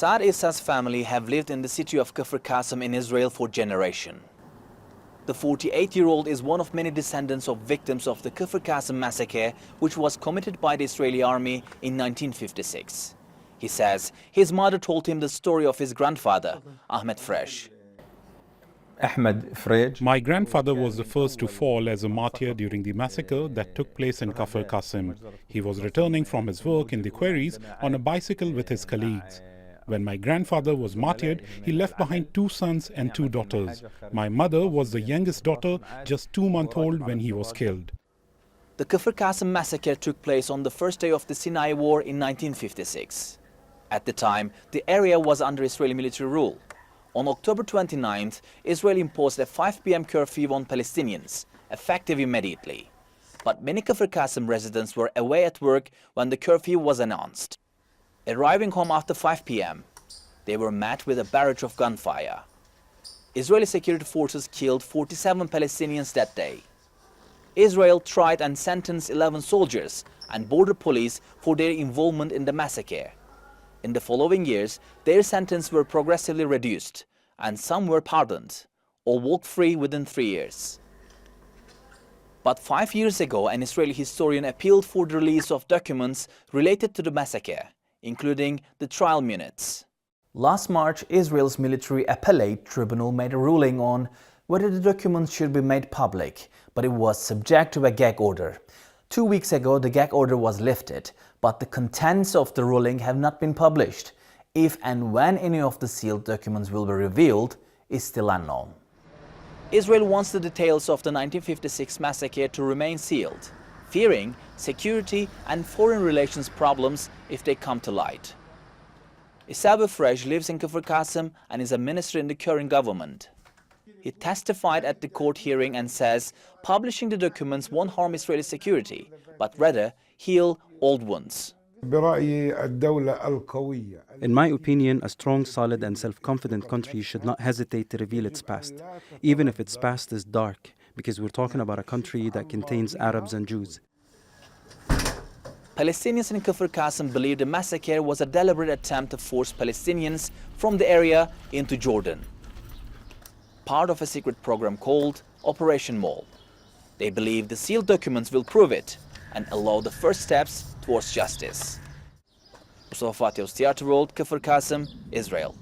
Saad Issa's family have lived in the city of Kafr Qasem in Israel for generations. The 48-year-old is one of many descendants of victims of the Kafr Qasem massacre, which was committed by the Israeli army in 1956. He says his mother told him the story of his grandfather, Ahmed Fresh. My grandfather was the first to fall as a martyr during the massacre that took place in Kafr Qasim. He was returning from his work in the quarries on a bicycle with his colleagues. When my grandfather was martyred, he left behind 2 sons and 2 daughters. My mother was the youngest daughter, just 2 months old when he was killed. The Kafr Qasem massacre took place on the first day of the Sinai War in 1956. At the time, the area was under Israeli military rule. On October 29th, Israel imposed a 5 p.m. curfew on Palestinians, effective immediately. But many Kafr Qasem residents were away at work when the curfew was announced. Arriving home after 5 p.m., they were met with a barrage of gunfire. Israeli security forces killed 47 Palestinians that day. Israel tried and sentenced 11 soldiers and border police for their involvement in the massacre. In the following years, their sentences were progressively reduced, and some were pardoned or walked free within 3 years. But 5 years ago, an Israeli historian appealed for the release of documents related to the massacre, including the trial minutes. Last March, Israel's military appellate tribunal made a ruling on whether the documents should be made public, but it was subject to a gag order. 2 weeks ago, the gag order was lifted, but the contents of the ruling have not been published. If and when any of the sealed documents will be revealed is still unknown. Israel wants the details of the 1956 massacre to remain sealed, fearing security and foreign relations problems if they come to light. Issa Fresh lives in Kafr Qasem and is a minister in the current government. He testified at the court hearing and says publishing the documents won't harm Israeli security, but rather heal old wounds. In my opinion, a strong, solid and self-confident country should not hesitate to reveal its past, even if its past is dark, because we're talking about a country that contains Arabs and Jews. Palestinians in Kafr Qasem believe the massacre was a deliberate attempt to force Palestinians from the area into Jordan, part of a secret program called Operation Mole. They believe the sealed documents will prove it and allow the first steps towards justice. Mustafa Fatih, Theatre World, Kafr Qasem, Israel.